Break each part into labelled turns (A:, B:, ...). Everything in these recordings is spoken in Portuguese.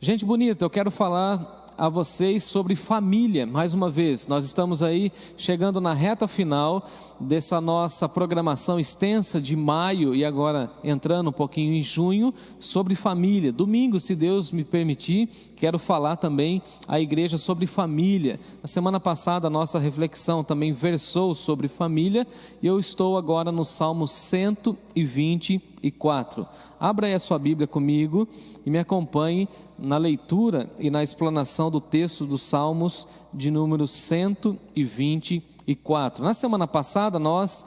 A: Gente bonita, eu quero falar a vocês sobre família. Mais uma vez, nós estamos aí chegando na reta final dessa nossa programação extensa de maio e agora entrando um pouquinho em junho sobre família. Domingo, se Deus me permitir, quero falar também à igreja sobre família. Na semana passada a nossa reflexão também versou sobre família e eu estou agora no Salmo 124. Abra aí a sua Bíblia comigo e me acompanhe na leitura e na explanação do texto dos Salmos de número 124. Na semana passada nós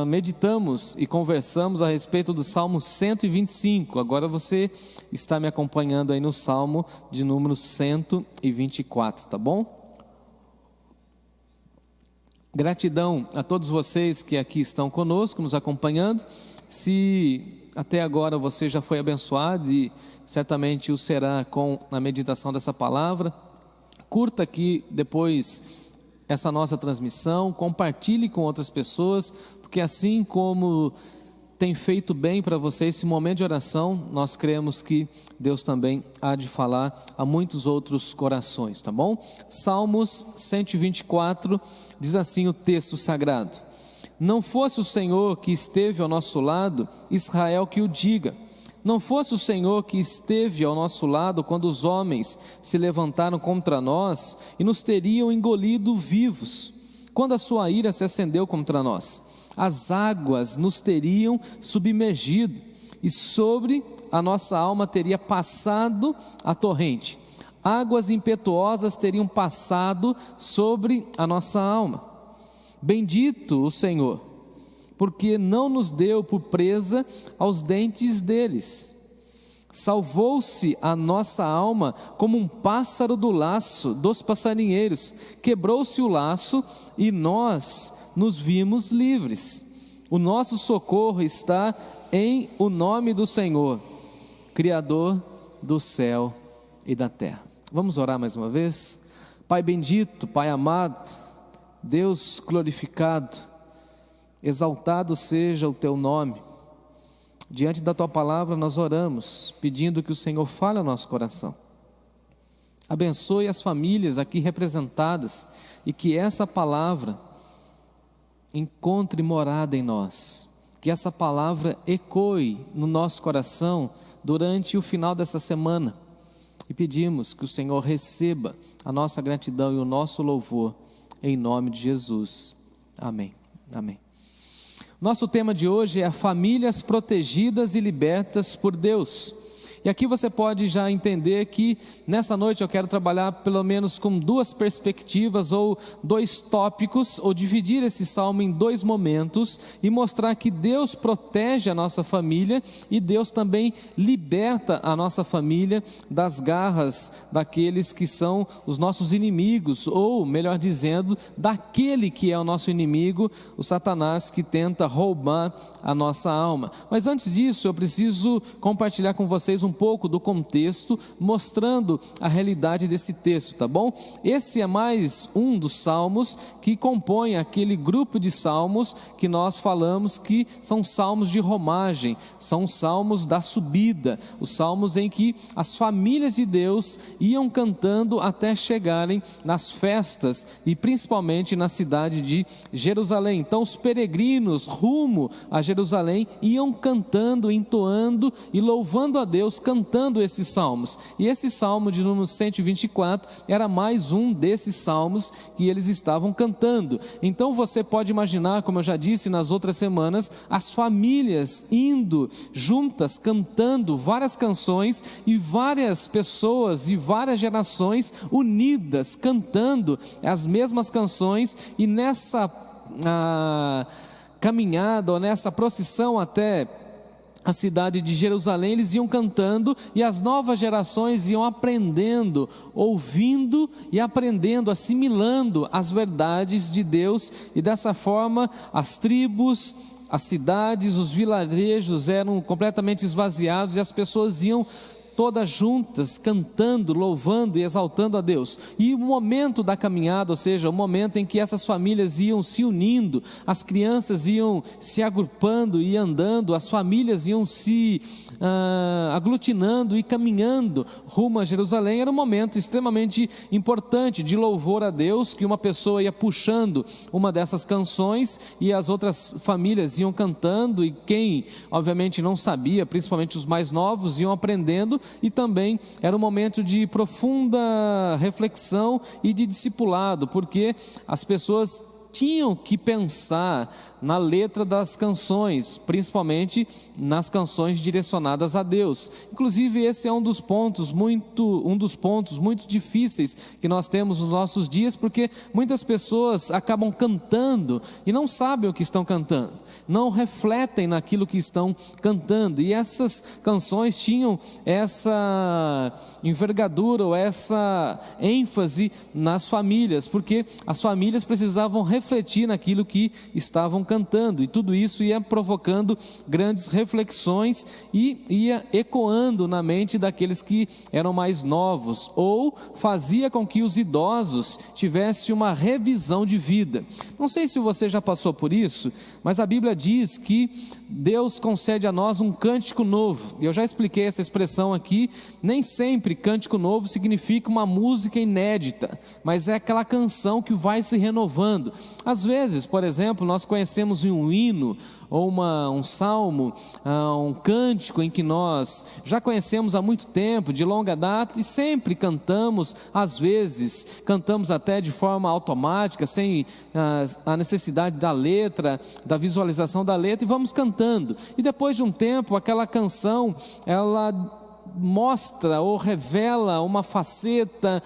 A: meditamos e conversamos a respeito do Salmo 125. Agora você está me acompanhando aí no Salmo de número 124, tá bom? Gratidão a todos vocês que aqui estão conosco, nos acompanhando. Se até agora você já foi abençoado e certamente o será com a meditação dessa palavra, curta aqui depois essa nossa transmissão, compartilhe com outras pessoas, porque assim como tem feito bem para você esse momento de oração, nós cremos que Deus também há de falar a muitos outros corações, tá bom? Salmos 124, diz assim o texto sagrado: não fosse o Senhor que esteve ao nosso lado, Israel que o diga. Não fosse o Senhor que esteve ao nosso lado quando os homens se levantaram contra nós e nos teriam engolido vivos. Quando a sua ira se acendeu contra nós, as águas nos teriam submergido e sobre a nossa alma teria passado a torrente. Águas impetuosas teriam passado sobre a nossa alma. Bendito o Senhor, porque não nos deu por presa aos dentes deles. Salvou-se a nossa alma como um pássaro do laço dos passarinheiros. Quebrou-se o laço e nós nos vimos livres. O nosso socorro está em o nome do Senhor, Criador do céu e da terra. Vamos orar mais uma vez? Pai bendito, Pai amado, Deus glorificado, exaltado seja o teu nome. Diante da tua palavra nós oramos, pedindo que o Senhor fale ao nosso coração. Abençoe as famílias aqui representadas e que essa palavra encontre morada em nós, que essa palavra ecoe no nosso coração durante o final dessa semana, e pedimos que o Senhor receba a nossa gratidão e o nosso louvor em nome de Jesus, amém, amém. Nosso tema de hoje é famílias protegidas e libertas por Deus. E aqui você pode já entender que nessa noite eu quero trabalhar pelo menos com duas perspectivas ou dois tópicos, ou dividir esse salmo em dois momentos e mostrar que Deus protege a nossa família e Deus também liberta a nossa família das garras daqueles que são os nossos inimigos, ou melhor dizendo, daquele que é o nosso inimigo, o Satanás, que tenta roubar a nossa alma. Mas antes disso eu preciso compartilhar com vocês um pouco do contexto, mostrando a realidade desse texto, tá bom? Esse é mais um dos salmos que compõe aquele grupo de salmos que nós falamos que são salmos de romagem, são salmos da subida, os salmos em que as famílias de Deus iam cantando até chegarem nas festas e principalmente na cidade de Jerusalém. Então os peregrinos rumo a Jerusalém iam cantando, entoando e louvando a Deus, cantando esses salmos. E esse salmo de número 124 era mais um desses salmos que eles estavam cantando. Então você pode imaginar, como eu já disse nas outras semanas, as famílias indo juntas, cantando várias canções e várias pessoas e várias gerações unidas, cantando as mesmas canções, e nessa caminhada ou nessa procissão até a cidade de Jerusalém, eles iam cantando e as novas gerações iam aprendendo, ouvindo e aprendendo, assimilando as verdades de Deus, e dessa forma as tribos, as cidades, os vilarejos eram completamente esvaziados e as pessoas iam todas juntas, cantando, louvando e exaltando a Deus. E o momento da caminhada, ou seja, o momento em que essas famílias iam se unindo, as crianças iam se agrupando e andando, as famílias iam se aglutinando e caminhando rumo a Jerusalém, era um momento extremamente importante de louvor a Deus, que uma pessoa ia puxando uma dessas canções e as outras famílias iam cantando, e quem obviamente não sabia, principalmente os mais novos, iam aprendendo, e também era um momento de profunda reflexão e de discipulado, porque as pessoas tinham que pensar na letra das canções, principalmente nas canções direcionadas a Deus. Inclusive esse é um dos pontos muito difíceis que nós temos nos nossos dias, porque muitas pessoas acabam cantando e não sabem o que estão cantando, não refletem naquilo que estão cantando, e essas canções tinham essa envergadura ou essa ênfase nas famílias, porque as famílias precisavam refletir naquilo que estavam cantando, e tudo isso ia provocando grandes reflexões e ia ecoando na mente daqueles que eram mais novos, ou fazia com que os idosos tivessem uma revisão de vida. Não sei se você já passou por isso, mas a Bíblia diz que Deus concede a nós um cântico novo. Eu já expliquei essa expressão aqui. Nem sempre cântico novo significa uma música inédita, mas é aquela canção que vai se renovando. Às vezes, por exemplo, nós conhecemos um hino ou um salmo, um cântico em que nós já conhecemos há muito tempo, de longa data, e sempre cantamos. Às vezes cantamos até de forma automática, sem a necessidade da letra, da visualização da letra, e vamos cantando, e depois de um tempo aquela canção, ela mostra ou revela uma faceta,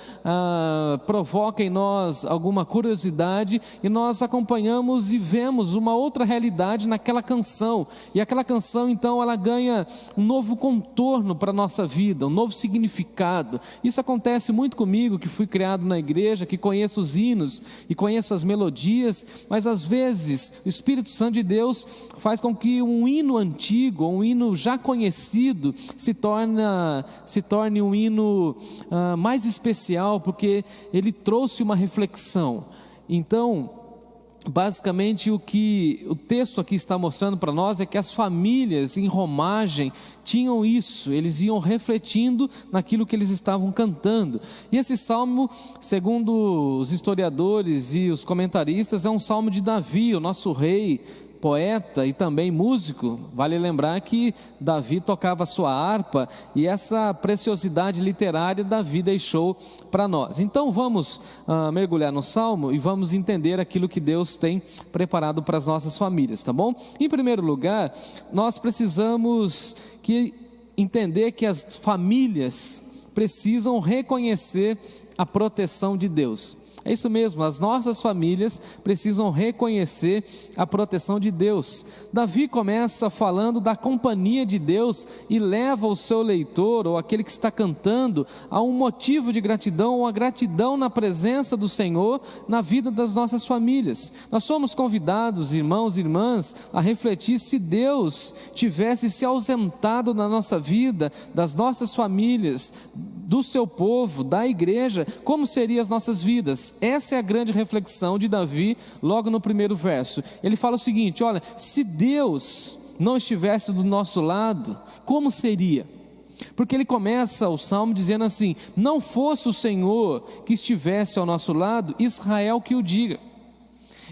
A: provoca em nós alguma curiosidade, e nós acompanhamos e vemos uma outra realidade naquela canção, e aquela canção então ela ganha um novo contorno para a nossa vida, um novo significado. Isso acontece muito comigo, que fui criado na igreja, que conheço os hinos e conheço as melodias, mas às vezes o Espírito Santo de Deus faz com que um hino antigo, um hino já conhecido, se torne um hino mais especial, porque ele trouxe uma reflexão. Então, basicamente o que o texto aqui está mostrando para nós é que as famílias em romagem tinham isso, eles iam refletindo naquilo que eles estavam cantando. E esse salmo, segundo os historiadores e os comentaristas, é um salmo de Davi, o nosso rei, poeta e também músico. Vale lembrar que Davi tocava sua harpa, e essa preciosidade literária Davi deixou para nós. Então vamos mergulhar no salmo e vamos entender aquilo que Deus tem preparado para as nossas famílias, tá bom? Em primeiro lugar, nós precisamos entender que as famílias precisam reconhecer a proteção de Deus. É isso mesmo, as nossas famílias precisam reconhecer a proteção de Deus. Davi começa falando da companhia de Deus e leva o seu leitor, ou aquele que está cantando, a um motivo de gratidão, ou a gratidão na presença do Senhor na vida das nossas famílias. Nós somos convidados, irmãos e irmãs, a refletir: se Deus tivesse se ausentado na nossa vida, das nossas famílias, do seu povo, da igreja, como seriam as nossas vidas? Essa é a grande reflexão de Davi, logo no primeiro verso. Ele fala o seguinte: olha, se Deus não estivesse do nosso lado, como seria? Porque ele começa o salmo dizendo assim: não fosse o Senhor que estivesse ao nosso lado, Israel que o diga.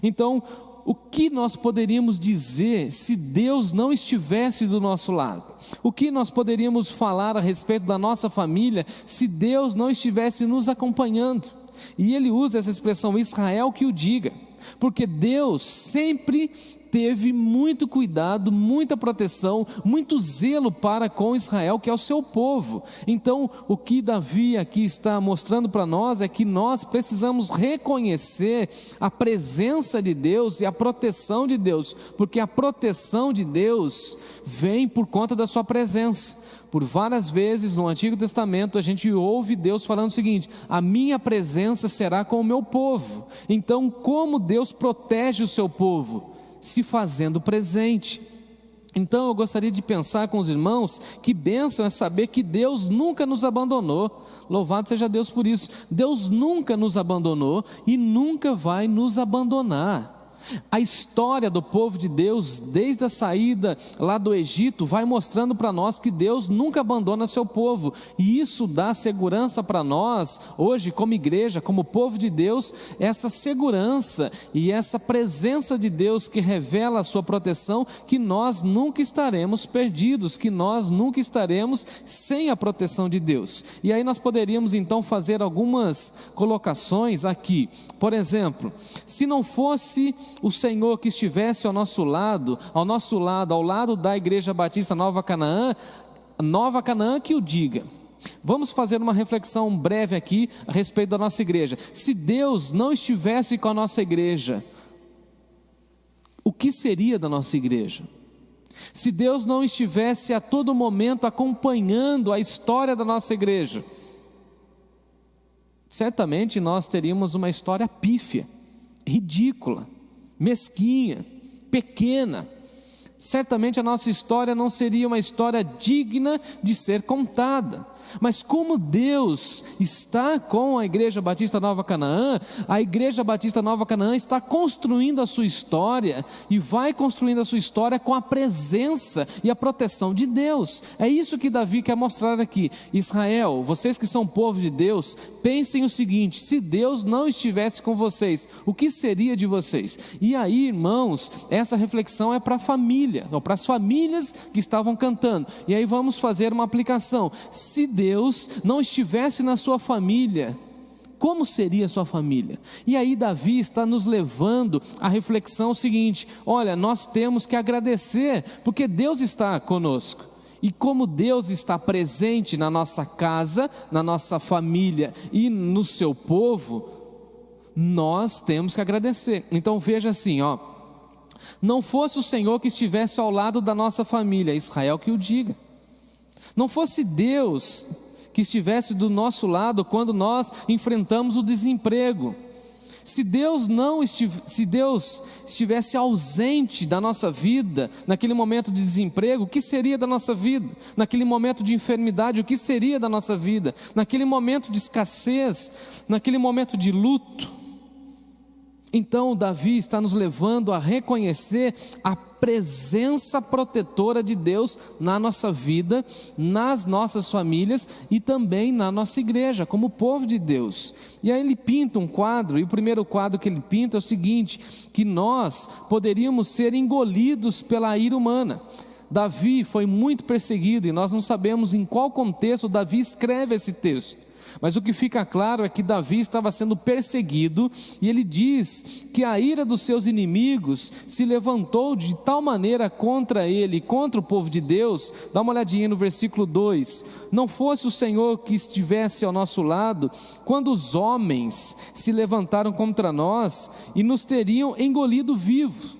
A: Então, o que nós poderíamos dizer se Deus não estivesse do nosso lado? O que nós poderíamos falar a respeito da nossa família se Deus não estivesse nos acompanhando? E ele usa essa expressão, Israel que o diga, porque Deus sempre teve muito cuidado, muita proteção, muito zelo para com Israel, que é o seu povo. Então, o que Davi aqui está mostrando para nós é que nós precisamos reconhecer a presença de Deus e a proteção de Deus, porque a proteção de Deus vem por conta da sua presença. Por várias vezes no Antigo Testamento a gente ouve Deus falando o seguinte: a minha presença será com o meu povo. Então, como Deus protege o seu povo? Se fazendo presente. Então eu gostaria de pensar com os irmãos que bênção é saber que Deus nunca nos abandonou. Louvado seja Deus por isso. Deus nunca nos abandonou e nunca vai nos abandonar. A história do povo de Deus, desde a saída lá do Egito, vai mostrando para nós que Deus nunca abandona seu povo, e isso dá segurança para nós, hoje como igreja, como povo de Deus, essa segurança e essa presença de Deus que revela a sua proteção, que nós nunca estaremos perdidos, que nós nunca estaremos sem a proteção de Deus. E aí nós poderíamos então fazer algumas colocações aqui. Por exemplo, se não fosse o Senhor que estivesse ao nosso lado, ao lado da Igreja Batista Nova Canaã que o diga. Vamos fazer uma reflexão breve aqui a respeito da nossa igreja. Se Deus não estivesse com a nossa igreja, o que seria da nossa igreja? Se Deus não estivesse a todo momento acompanhando a história da nossa igreja, certamente nós teríamos uma história pífia, ridícula, mesquinha, pequena. Certamente a nossa história não seria uma história digna de ser contada. Mas como Deus está com a Igreja Batista Nova Canaã, a Igreja Batista Nova Canaã está construindo a sua história, e vai construindo a sua história com a presença e a proteção de Deus. É isso que Davi quer mostrar aqui. Israel, vocês que são povo de Deus, pensem o seguinte: se Deus não estivesse com vocês, o que seria de vocês? E aí, irmãos, essa reflexão é para a família, ou para as famílias que estavam cantando. E aí vamos fazer uma aplicação. Se Deus não estivesse na sua família, como seria a sua família? E aí Davi está nos levando à reflexão seguinte: olha, nós temos que agradecer, porque Deus está conosco. E como Deus está presente na nossa casa, na nossa família e no seu povo, nós temos que agradecer. Então veja assim, não fosse o Senhor que estivesse ao lado da nossa família, Israel que o diga. Não fosse Deus que estivesse do nosso lado quando nós enfrentamos o desemprego. Se Deus estivesse ausente da nossa vida naquele momento de desemprego, o que seria da nossa vida? Naquele momento de enfermidade, o que seria da nossa vida? Naquele momento de escassez, naquele momento de luto. Então Davi está nos levando a reconhecer a presença protetora de Deus na nossa vida, nas nossas famílias e também na nossa igreja, como povo de Deus. E aí ele pinta um quadro, e o primeiro quadro que ele pinta é o seguinte: que nós poderíamos ser engolidos pela ira humana. Davi foi muito perseguido, e nós não sabemos em qual contexto Davi escreve esse texto. Mas o que fica claro é que Davi estava sendo perseguido, e ele diz que a ira dos seus inimigos se levantou de tal maneira contra ele, contra o povo de Deus. Dá uma olhadinha no versículo 2: não fosse o Senhor que estivesse ao nosso lado, quando os homens se levantaram contra nós e nos teriam engolido vivo.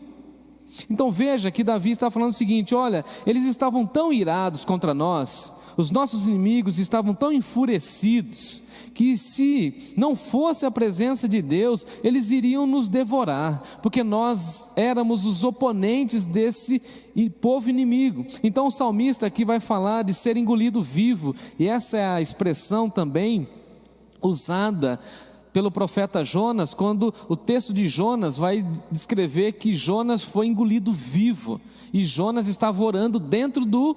A: Então veja que Davi está falando o seguinte: olha, eles estavam tão irados contra nós, os nossos inimigos estavam tão enfurecidos, que se não fosse a presença de Deus, eles iriam nos devorar, porque nós éramos os oponentes desse povo inimigo. Então o salmista aqui vai falar de ser engolido vivo, e essa é a expressão também usada pelo profeta Jonas, quando o texto de Jonas vai descrever que Jonas foi engolido vivo, e Jonas estava orando dentro do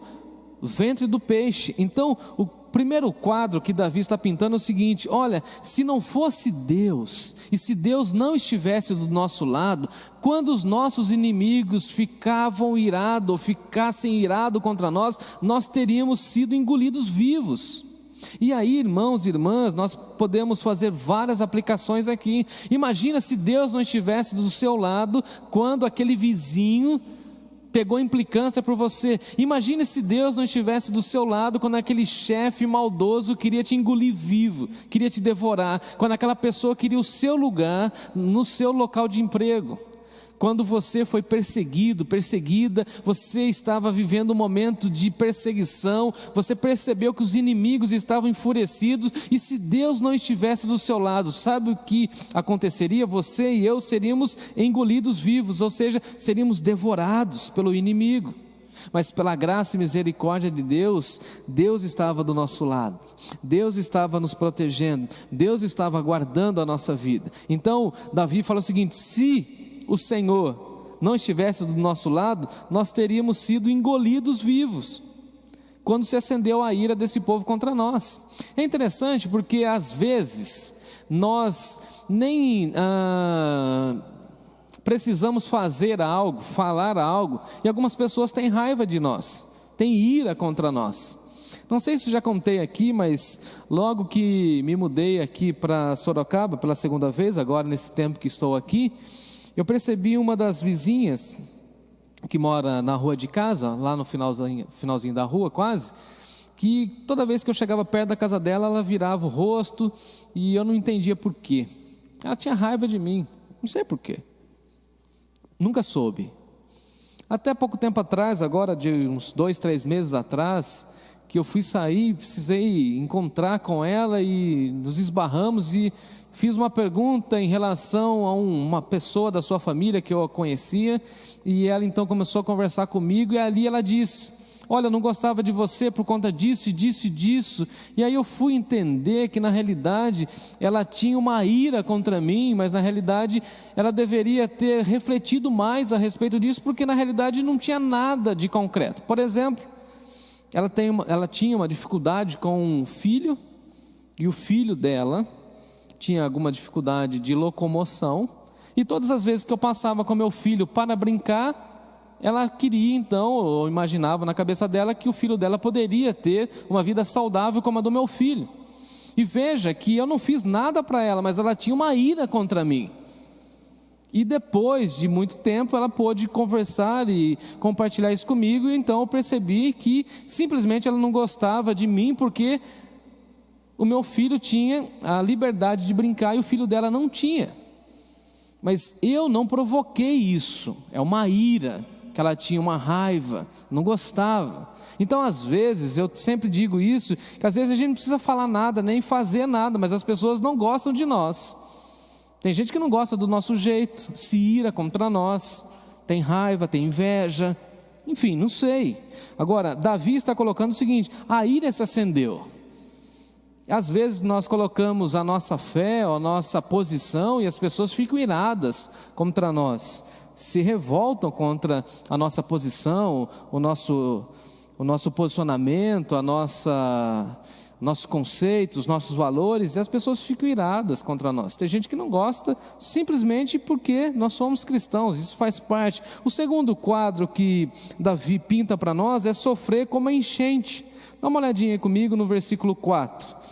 A: ventre do peixe. Então o primeiro quadro que Davi está pintando é o seguinte: olha, se não fosse Deus, e se Deus não estivesse do nosso lado, quando os nossos inimigos ficassem irados contra nós, nós teríamos sido engolidos vivos. E aí, irmãos e irmãs, nós podemos fazer várias aplicações aqui. Imagina se Deus não estivesse do seu lado quando aquele vizinho pegou implicância por você. Imagine se Deus não estivesse do seu lado quando aquele chefe maldoso queria te engolir vivo, queria te devorar, quando aquela pessoa queria o seu lugar no seu local de emprego. Quando você foi perseguida, você estava vivendo um momento de perseguição, você percebeu que os inimigos estavam enfurecidos, e se Deus não estivesse do seu lado, sabe o que aconteceria? Você e eu seríamos engolidos vivos, ou seja, seríamos devorados pelo inimigo. mas pela graça e misericórdia de Deus, Deus estava do nosso lado, Deus estava nos protegendo, Deus estava guardando a nossa vida. Então Davi fala o seguinte: se o Senhor não estivesse do nosso lado, nós teríamos sido engolidos vivos, quando se acendeu a ira desse povo contra nós. É interessante porque às vezes nós nem precisamos fazer algo, falar algo, e algumas pessoas têm raiva de nós, têm ira contra nós. Não sei se já contei aqui, mas logo que me mudei aqui para Sorocaba pela segunda vez, agora nesse tempo que estou aqui, eu percebi uma das vizinhas que mora na rua de casa, lá no finalzinho da rua quase, que toda vez que eu chegava perto da casa dela, ela virava o rosto e eu não entendia por quê. Ela tinha raiva de mim, não sei por quê, nunca soube. Até pouco tempo atrás, agora de uns 2, 3 meses atrás, que eu fui sair, precisei encontrar com ela e nos esbarramos e fiz uma pergunta em relação a uma pessoa da sua família que eu conhecia, e ela então começou a conversar comigo, e ali ela disse: olha, eu não gostava de você por conta disso, disso e disso. E aí eu fui entender que na realidade ela tinha uma ira contra mim, mas na realidade ela deveria ter refletido mais a respeito disso, porque na realidade não tinha nada de concreto. Por exemplo, ela tinha uma dificuldade com um filho, e o filho dela tinha alguma dificuldade de locomoção, e todas as vezes que eu passava com meu filho para brincar, ela queria então, ou imaginava na cabeça dela, que o filho dela poderia ter uma vida saudável como a do meu filho. E veja que eu não fiz nada para ela, mas ela tinha uma ira contra mim. E depois de muito tempo ela pôde conversar e compartilhar isso comigo, e então eu percebi que simplesmente ela não gostava de mim porque o meu filho tinha a liberdade de brincar e o filho dela não tinha. Mas eu não provoquei isso, é uma ira, que ela tinha uma raiva, não gostava. Então às vezes, eu sempre digo isso, que às vezes a gente não precisa falar nada, nem fazer nada, mas as pessoas não gostam de nós. Tem gente que não gosta do nosso jeito, se ira contra nós, tem raiva, tem inveja, enfim, não sei. Agora, Davi está colocando o seguinte: a ira se acendeu. Às vezes nós colocamos a nossa fé, a nossa posição, e as pessoas ficam iradas contra nós, se revoltam contra a nossa posição, o nosso posicionamento, nossos conceitos, os nossos valores, e as pessoas ficam iradas contra nós. Tem gente que não gosta simplesmente porque nós somos cristãos, isso faz parte. O segundo quadro que Davi pinta para nós é sofrer como a enchente. Dá uma olhadinha aí comigo no versículo 4.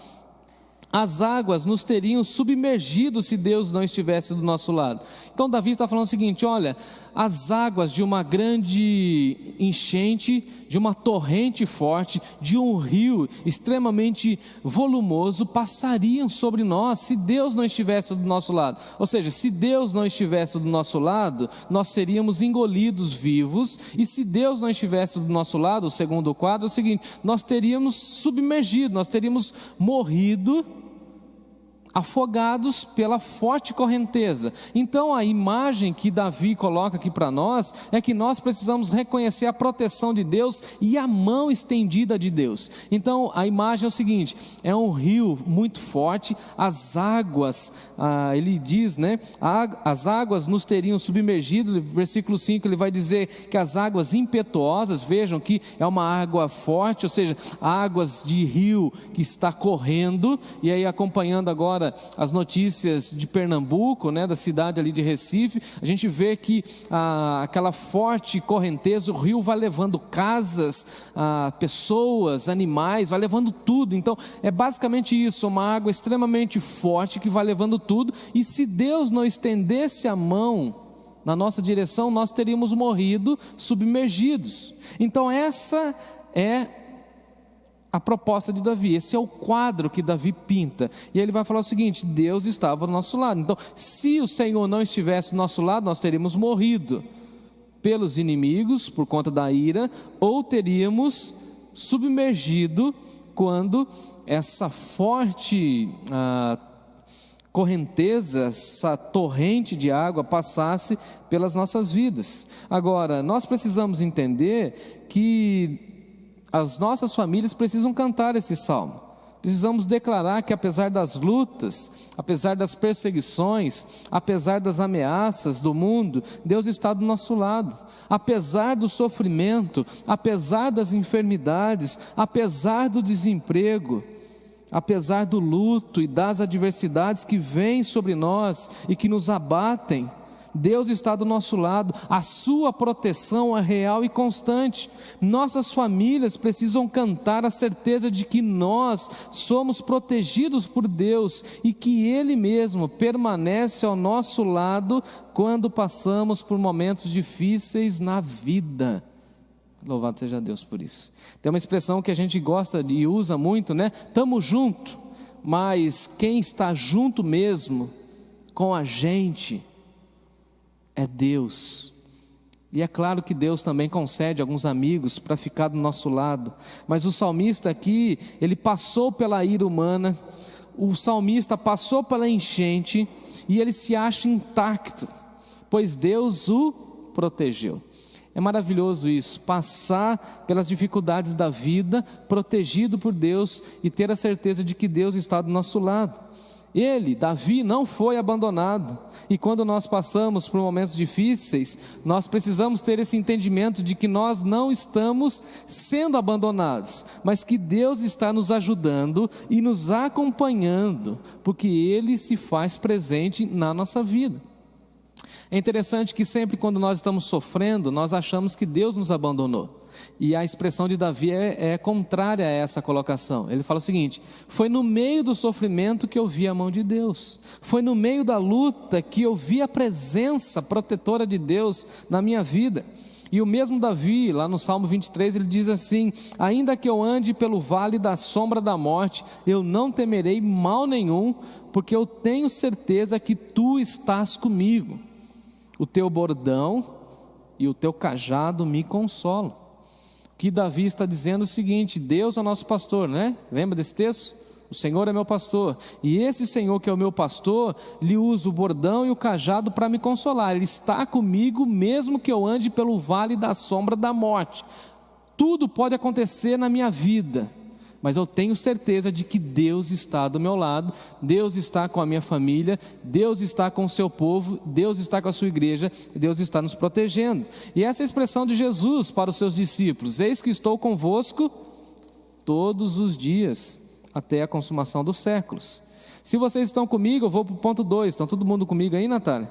A: As águas nos teriam submergido se Deus não estivesse do nosso lado. Então Davi está falando o seguinte: olha, as águas de uma grande enchente, de uma torrente forte, de um rio extremamente volumoso, passariam sobre nós se Deus não estivesse do nosso lado. Ou seja, se Deus não estivesse do nosso lado, nós seríamos engolidos vivos, e se Deus não estivesse do nosso lado, o segundo quadro é o seguinte: nós teríamos submergido, nós teríamos morrido, afogados pela forte correnteza. Então a imagem que Davi coloca aqui para nós é que nós precisamos reconhecer a proteção de Deus e a mão estendida de Deus. Então a imagem é o seguinte: é um rio muito forte, as águas, ele diz, né, as águas nos teriam submergido. Versículo 5 ele vai dizer que as águas impetuosas, vejam que é uma água forte, ou seja, águas de rio que está correndo. E aí, acompanhando agora as notícias de Pernambuco, né, da cidade ali de Recife, a gente vê que aquela forte correnteza, o rio vai levando casas, pessoas, animais, vai levando tudo. Então é basicamente isso, uma água extremamente forte que vai levando tudo, e se Deus não estendesse a mão na nossa direção, nós teríamos morrido submergidos. Então essa é a proposta de Davi, esse é o quadro que Davi pinta. E ele vai falar o seguinte: Deus estava do nosso lado. Então, se o Senhor não estivesse do nosso lado, nós teríamos morrido pelos inimigos, por conta da ira, ou teríamos submergido quando essa forte correnteza, essa torrente de água passasse pelas nossas vidas. Agora, nós precisamos entender que as nossas famílias precisam cantar esse salmo. Precisamos declarar que apesar das lutas, apesar das perseguições, apesar das ameaças do mundo, Deus está do nosso lado. Apesar do sofrimento, apesar das enfermidades, apesar do desemprego, apesar do luto e das adversidades que vêm sobre nós e que nos abatem, Deus está do nosso lado, a sua proteção é real e constante. Nossas famílias precisam cantar a certeza de que nós somos protegidos por Deus e que Ele mesmo permanece ao nosso lado quando passamos por momentos difíceis na vida. Louvado seja Deus por isso. Tem uma expressão que a gente gosta e usa muito, né? Tamo junto, mas quem está junto mesmo com a gente é Deus. E é claro que Deus também concede alguns amigos para ficar do nosso lado, mas o salmista aqui, ele passou pela ira humana, o salmista passou pela enchente e ele se acha intacto, pois Deus o protegeu. É maravilhoso isso, passar pelas dificuldades da vida, protegido por Deus e ter a certeza de que Deus está do nosso lado. Ele, Davi, não foi abandonado, e quando nós passamos por momentos difíceis, nós precisamos ter esse entendimento de que nós não estamos sendo abandonados, mas que Deus está nos ajudando e nos acompanhando, porque Ele se faz presente na nossa vida. É interessante que sempre quando nós estamos sofrendo, nós achamos que Deus nos abandonou. E a expressão de Davi é contrária a essa colocação. Ele fala o seguinte: foi no meio do sofrimento que eu vi a mão de Deus, foi no meio da luta que eu vi a presença protetora de Deus na minha vida. E o mesmo Davi, lá no Salmo 23, ele diz assim: ainda que eu ande pelo vale da sombra da morte, eu não temerei mal nenhum, porque eu tenho certeza que tu estás comigo. O teu bordão e o teu cajado me consolam. O que Davi está dizendo é o seguinte: Deus é o nosso pastor, né? Lembra desse texto? O Senhor é meu pastor, e esse Senhor que é o meu pastor, lhe usa o bordão e o cajado para me consolar. Ele está comigo mesmo que eu ande pelo vale da sombra da morte. Tudo pode acontecer na minha vida, mas eu tenho certeza de que Deus está do meu lado, Deus está com a minha família, Deus está com o seu povo, Deus está com a sua igreja, Deus está nos protegendo. E essa é a expressão de Jesus para os seus discípulos: eis que estou convosco todos os dias, até a consumação dos séculos. Se vocês estão comigo, eu vou para o ponto 2, estão todo mundo comigo aí, Natália?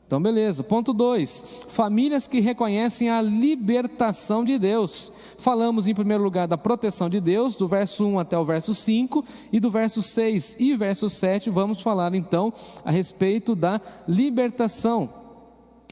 A: Então beleza, ponto 2, famílias que reconhecem a libertação de Deus. Falamos em primeiro lugar da proteção de Deus, do verso 1 até o verso 5, e do verso 6 e verso 7 vamos falar então a respeito da libertação.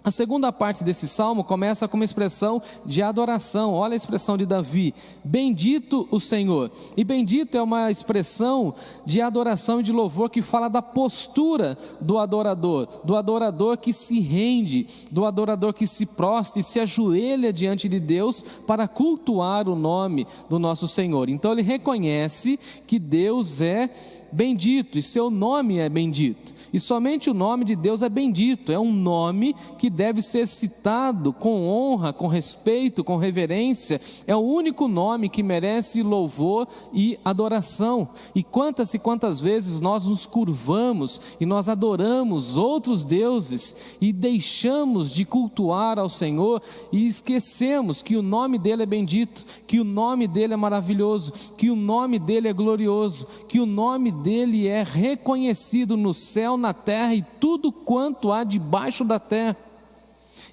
A: A segunda parte desse salmo começa com uma expressão de adoração. Olha a expressão de Davi: bendito o Senhor. E bendito é uma expressão de adoração e de louvor que fala da postura do adorador que se rende, do adorador que se prostra e se ajoelha diante de Deus para cultuar o nome do nosso Senhor. Então ele reconhece que Deus é bendito e seu nome é bendito, e somente o nome de Deus é bendito. É um nome que deve ser citado com honra, com respeito, com reverência. É o único nome que merece louvor e adoração. E quantas vezes nós nos curvamos e nós adoramos outros deuses e deixamos de cultuar ao Senhor e esquecemos que o nome dele é bendito, que o nome dele é maravilhoso, que o nome dele é glorioso, que o nome dele é reconhecido no céu, na terra e tudo quanto há debaixo da terra.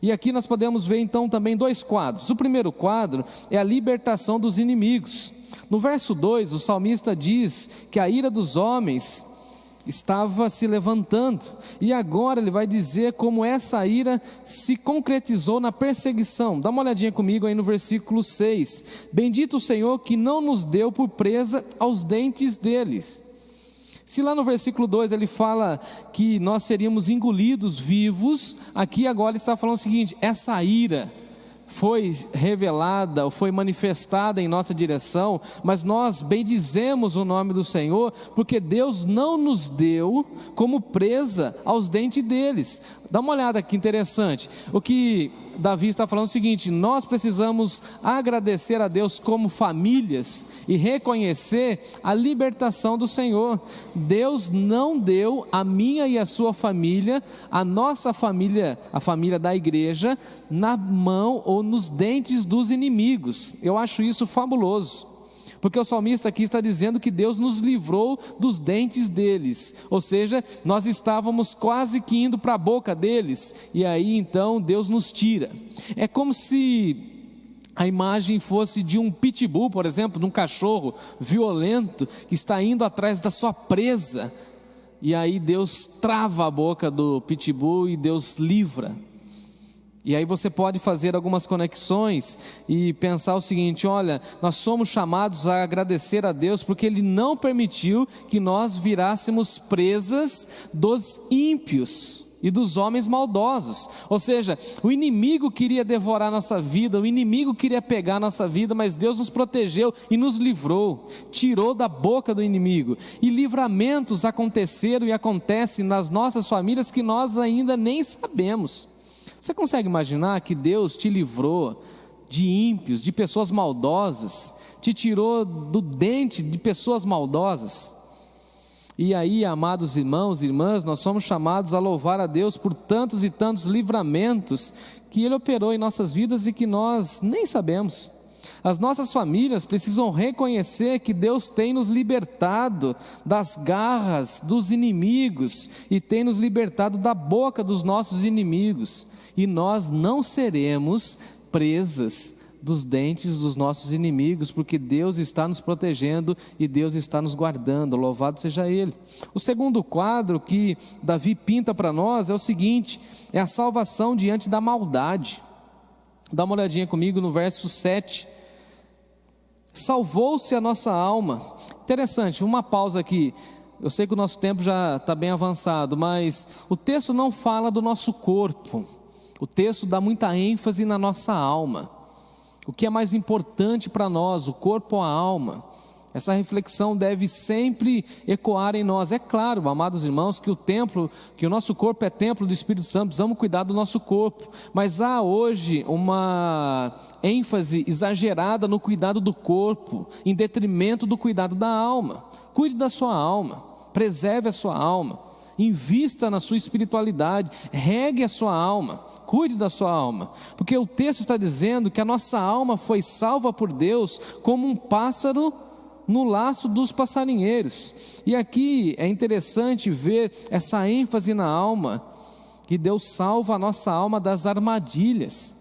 A: E aqui nós podemos ver então também dois quadros. O primeiro quadro é a libertação dos inimigos. No verso 2, o salmista diz que a ira dos homens estava se levantando, e agora ele vai dizer como essa ira se concretizou na perseguição. Dá uma olhadinha comigo aí no versículo 6. Bendito o Senhor que não nos deu por presa aos dentes deles. Se lá no versículo 2 ele fala que nós seríamos engolidos vivos, aqui agora ele está falando o seguinte: essa ira foi revelada ou foi manifestada em nossa direção, mas nós bendizemos o nome do Senhor, porque Deus não nos deu como presa aos dentes deles. Dá uma olhada que interessante, o que Davi está falando é o seguinte: nós precisamos agradecer a Deus como famílias e reconhecer a libertação do Senhor. Deus não deu a minha e a sua família, a nossa família, a família da igreja, na mão ou nos dentes dos inimigos. Eu acho isso fabuloso, porque o salmista aqui está dizendo que Deus nos livrou dos dentes deles, ou seja, nós estávamos quase que indo para a boca deles, e aí então Deus nos tira. É como se a imagem fosse de um pitbull, por exemplo, de um cachorro violento que está indo atrás da sua presa, e aí Deus trava a boca do pitbull e Deus livra. E aí você pode fazer algumas conexões e pensar o seguinte: olha, nós somos chamados a agradecer a Deus porque Ele não permitiu que nós virássemos presas dos ímpios e dos homens maldosos. Ou seja, o inimigo queria devorar nossa vida, o inimigo queria pegar nossa vida, mas Deus nos protegeu e nos livrou, tirou da boca do inimigo. E livramentos aconteceram e acontecem nas nossas famílias que nós ainda nem sabemos. Você consegue imaginar que Deus te livrou de ímpios, de pessoas maldosas, te tirou do dente de pessoas maldosas? E aí, amados irmãos e irmãs, nós somos chamados a louvar a Deus por tantos e tantos livramentos que Ele operou em nossas vidas e que nós nem sabemos. As nossas famílias precisam reconhecer que Deus tem nos libertado das garras dos inimigos e tem nos libertado da boca dos nossos inimigos, e nós não seremos presas dos dentes dos nossos inimigos, porque Deus está nos protegendo e Deus está nos guardando. Louvado seja Ele. O segundo quadro que Davi pinta para nós é o seguinte: é a salvação diante da maldade. Dá uma olhadinha comigo no verso 7. Salvou-se a nossa alma. Interessante, uma pausa aqui. Eu sei que o nosso tempo já está bem avançado, mas o texto não fala do nosso corpo. O texto dá muita ênfase na nossa alma. O que é mais importante para nós, o corpo ou a alma? Essa reflexão deve sempre ecoar em nós. É claro, amados irmãos, que o nosso corpo é templo do Espírito Santo, precisamos cuidar do nosso corpo, mas há hoje uma ênfase exagerada no cuidado do corpo, em detrimento do cuidado da alma. Cuide da sua alma, preserve a sua alma, invista na sua espiritualidade, regue a sua alma, cuide da sua alma, porque o texto está dizendo que a nossa alma foi salva por Deus como um pássaro no laço dos passarinheiros. E aqui é interessante ver essa ênfase na alma, que Deus salva a nossa alma das armadilhas.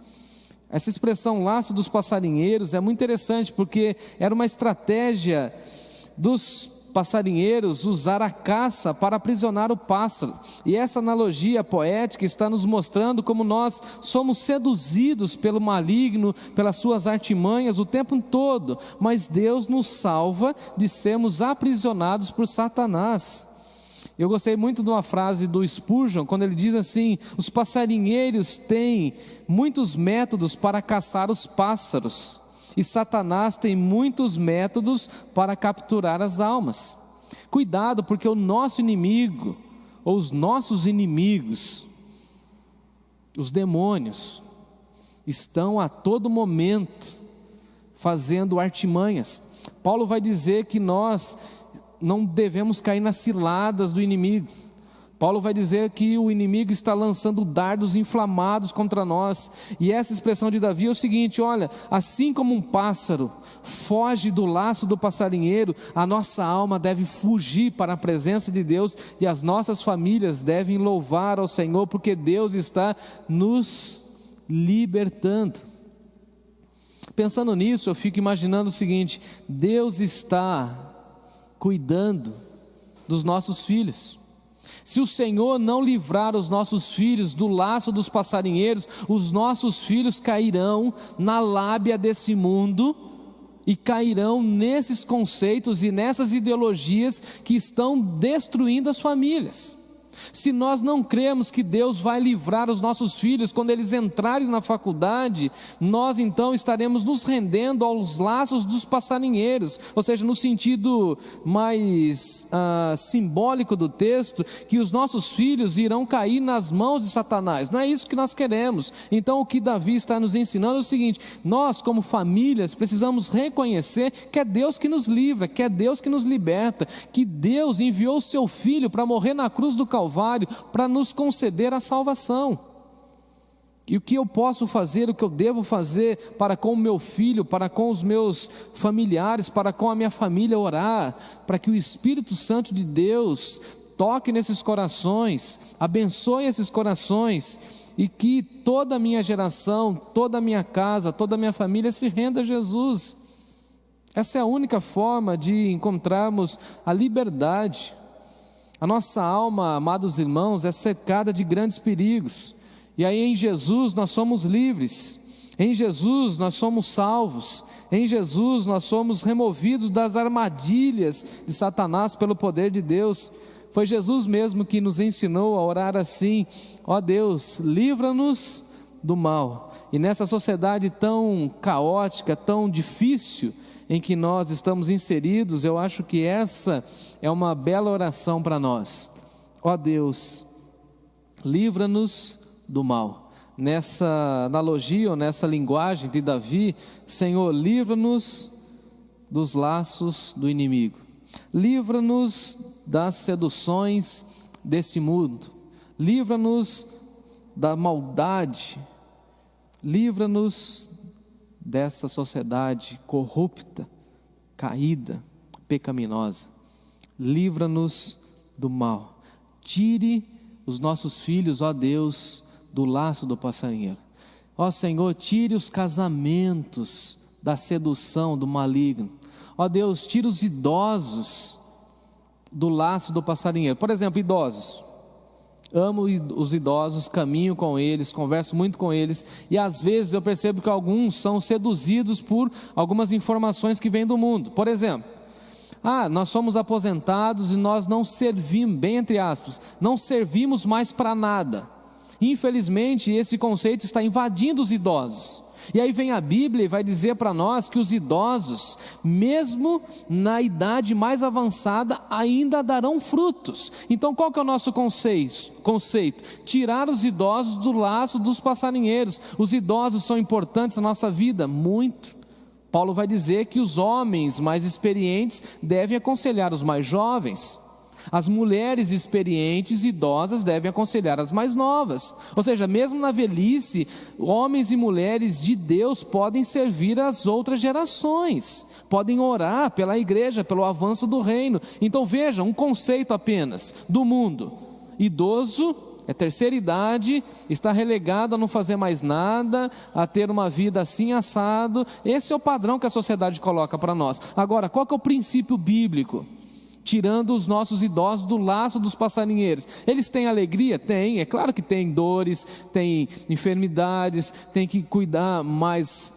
A: Essa expressão laço dos passarinheiros é muito interessante, porque era uma estratégia dos passarinheiros usar a caça para aprisionar o pássaro, e essa analogia poética está nos mostrando como nós somos seduzidos pelo maligno, pelas suas artimanhas o tempo todo, mas Deus nos salva de sermos aprisionados por Satanás. Eu gostei muito de uma frase do Spurgeon, quando ele diz assim: os passarinheiros têm muitos métodos para caçar os pássaros, e Satanás tem muitos métodos para capturar as almas. Cuidado, porque o nosso inimigo, ou os nossos inimigos, os demônios, estão a todo momento fazendo artimanhas. Paulo vai dizer que nós não devemos cair nas ciladas do inimigo. Paulo vai dizer que o inimigo está lançando dardos inflamados contra nós, e essa expressão de Davi é o seguinte: olha, assim como um pássaro foge do laço do passarinheiro, a nossa alma deve fugir para a presença de Deus, e as nossas famílias devem louvar ao Senhor, porque Deus está nos libertando. Pensando nisso, eu fico imaginando o seguinte: Deus está cuidando dos nossos filhos. Se o Senhor não livrar os nossos filhos do laço dos passarinheiros, os nossos filhos cairão na lábia desse mundo e cairão nesses conceitos e nessas ideologias que estão destruindo as famílias. Se nós não cremos que Deus vai livrar os nossos filhos quando eles entrarem na faculdade, nós então estaremos nos rendendo aos laços dos passarinheiros, ou seja, no sentido mais simbólico do texto, que os nossos filhos irão cair nas mãos de Satanás. Não é isso que nós queremos. Então o que Davi está nos ensinando é o seguinte: nós como famílias precisamos reconhecer que é Deus que nos livra, que é Deus que nos liberta, que Deus enviou o seu Filho para morrer na cruz do Calvário, para nos conceder a salvação. E o que eu posso fazer, o que eu devo fazer para com o meu filho, para com os meus familiares, para com a minha família? Orar para que o Espírito Santo de Deus toque nesses corações, abençoe esses corações, e que toda a minha geração, toda a minha casa, toda a minha família se renda a Jesus. Essa é a única forma de encontrarmos a liberdade. A nossa alma, amados irmãos, é cercada de grandes perigos, e aí em Jesus nós somos livres, em Jesus nós somos salvos, em Jesus nós somos removidos das armadilhas de Satanás pelo poder de Deus. Foi Jesus mesmo que nos ensinou a orar assim: ó Deus, livra-nos do mal. E nessa sociedade tão caótica, tão difícil em que nós estamos inseridos, eu acho que essa é uma bela oração para nós. Ó Deus, livra-nos do mal. Nessa analogia, ou nessa linguagem de Davi, Senhor, livra-nos dos laços do inimigo, livra-nos das seduções desse mundo, livra-nos da maldade, livra-nos dessa sociedade corrupta, caída, pecaminosa. Livra-nos do mal. Tire os nossos filhos, ó Deus, do laço do passarinheiro. Ó Senhor, tire os casamentos da sedução do maligno. Ó Deus, tire os idosos do laço do passarinheiro. Por exemplo, idosos. Amo os idosos, caminho com eles, converso muito com eles, e às vezes eu percebo que alguns são seduzidos por algumas informações que vêm do mundo. Por exemplo, nós somos aposentados e nós não servimos, bem entre aspas, não servimos mais para nada. Infelizmente esse conceito está invadindo os idosos. E aí vem a Bíblia e vai dizer para nós que os idosos, mesmo na idade mais avançada, ainda darão frutos. Então qual que é o nosso conceito? Tirar os idosos do laço dos passarinheiros. Os idosos são importantes na nossa vida? Muito. Paulo vai dizer que os homens mais experientes devem aconselhar os mais jovens. As mulheres experientes, idosas, devem aconselhar as mais novas. Ou seja, mesmo na velhice, homens e mulheres de Deus podem servir as outras gerações, podem orar pela igreja, pelo avanço do reino. Então veja, um conceito apenas do mundo: idoso é terceira idade, está relegado a não fazer mais nada, a ter uma vida assim assado. Esse é o padrão que a sociedade coloca para nós. Agora, qual que é o princípio bíblico? Tirando os nossos idosos do laço dos passarinheiros. Eles têm alegria? Tem, é claro que tem dores, tem enfermidades, tem que cuidar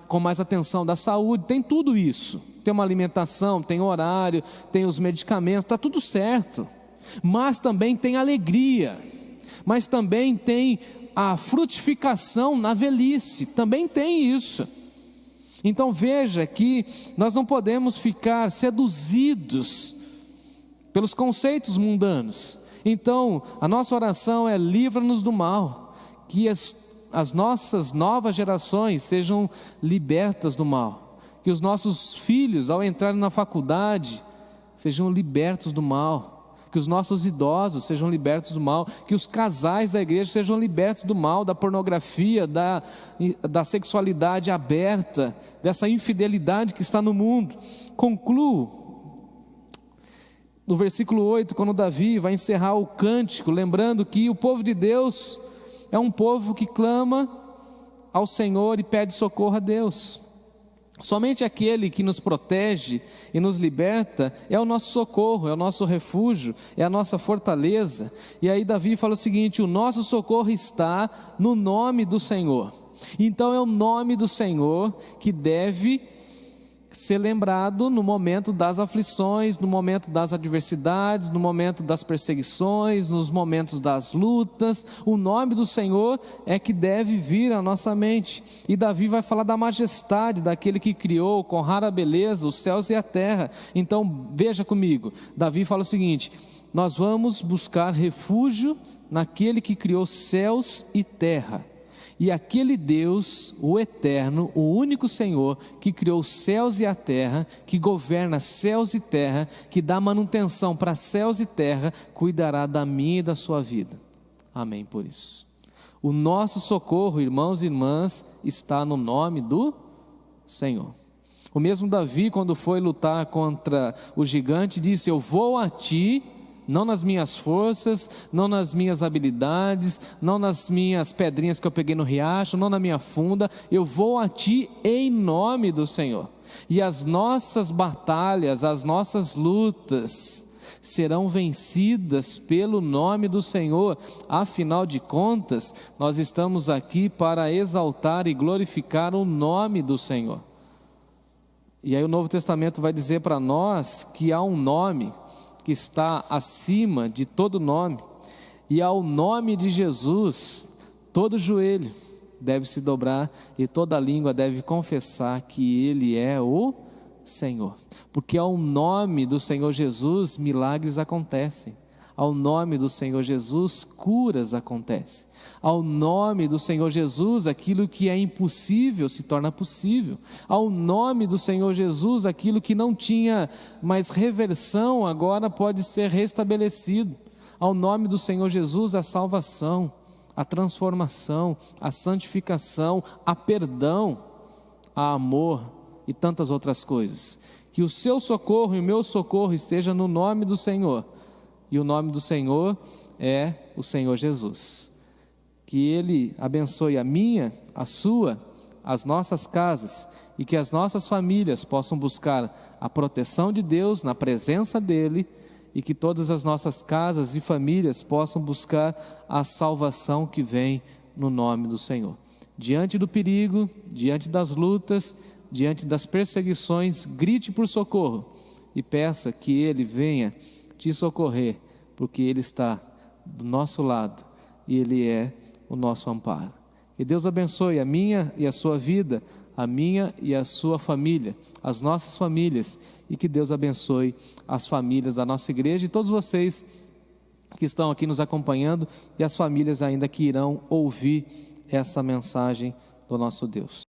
A: com mais atenção da saúde, tem tudo isso. Tem uma alimentação, tem horário, tem os medicamentos, está tudo certo. Mas também tem alegria, mas também tem a frutificação na velhice, também tem isso. Então veja que nós não podemos ficar seduzidos pelos conceitos mundanos. Então a nossa oração é: livra-nos do mal, que as nossas novas gerações sejam libertas do mal, que os nossos filhos, ao entrarem na faculdade, sejam libertos do mal, que os nossos idosos sejam libertos do mal, que os casais da igreja sejam libertos do mal, da pornografia, da sexualidade aberta, dessa infidelidade que está no mundo. Concluo no versículo 8, quando Davi vai encerrar o cântico, lembrando que o povo de Deus é um povo que clama ao Senhor e pede socorro a Deus. Somente aquele que nos protege e nos liberta é o nosso socorro, é o nosso refúgio, é a nossa fortaleza. E aí Davi fala o seguinte: o nosso socorro está no nome do Senhor. Então é o nome do Senhor que deve ser lembrado no momento das aflições, no momento das adversidades, no momento das perseguições, nos momentos das lutas. O nome do Senhor é que deve vir à nossa mente. E Davi vai falar da majestade daquele que criou com rara beleza os céus e a terra. Então veja comigo, Davi fala o seguinte: nós vamos buscar refúgio naquele que criou céus e terra. E aquele Deus, o eterno, o único Senhor, que criou os céus e a terra, que governa céus e terra, que dá manutenção para céus e terra, cuidará da minha e da sua vida. Amém por isso. O nosso socorro, irmãos e irmãs, está no nome do Senhor. O mesmo Davi, quando foi lutar contra o gigante, disse: eu vou a ti, não nas minhas forças, não nas minhas habilidades, não nas minhas pedrinhas que eu peguei no riacho, não na minha funda, eu vou a ti em nome do Senhor. E as nossas batalhas, as nossas lutas serão vencidas pelo nome do Senhor. Afinal de contas, nós estamos aqui para exaltar e glorificar o nome do Senhor. E aí o Novo Testamento vai dizer para nós que há um nome que está acima de todo nome, e ao nome de Jesus todo joelho deve se dobrar e toda língua deve confessar que Ele é o Senhor, porque ao nome do Senhor Jesus milagres acontecem, ao nome do Senhor Jesus curas acontecem, ao nome do Senhor Jesus aquilo que é impossível se torna possível, ao nome do Senhor Jesus aquilo que não tinha mais reversão agora pode ser restabelecido, ao nome do Senhor Jesus a salvação, a transformação, a santificação, a perdão, a amor e tantas outras coisas. Que o seu socorro e o meu socorro esteja no nome do Senhor, e o nome do Senhor é o Senhor Jesus. Que Ele abençoe a minha, a sua, as nossas casas, e que as nossas famílias possam buscar a proteção de Deus na presença dEle, e que todas as nossas casas e famílias possam buscar a salvação que vem no nome do Senhor. Diante do perigo, diante das lutas, diante das perseguições, grite por socorro e peça que Ele venha te socorrer, porque Ele está do nosso lado e Ele é o nosso amparo. Que Deus abençoe a minha e a sua vida, a minha e a sua família, as nossas famílias, e que Deus abençoe as famílias da nossa igreja e todos vocês que estão aqui nos acompanhando e as famílias ainda que irão ouvir essa mensagem do nosso Deus.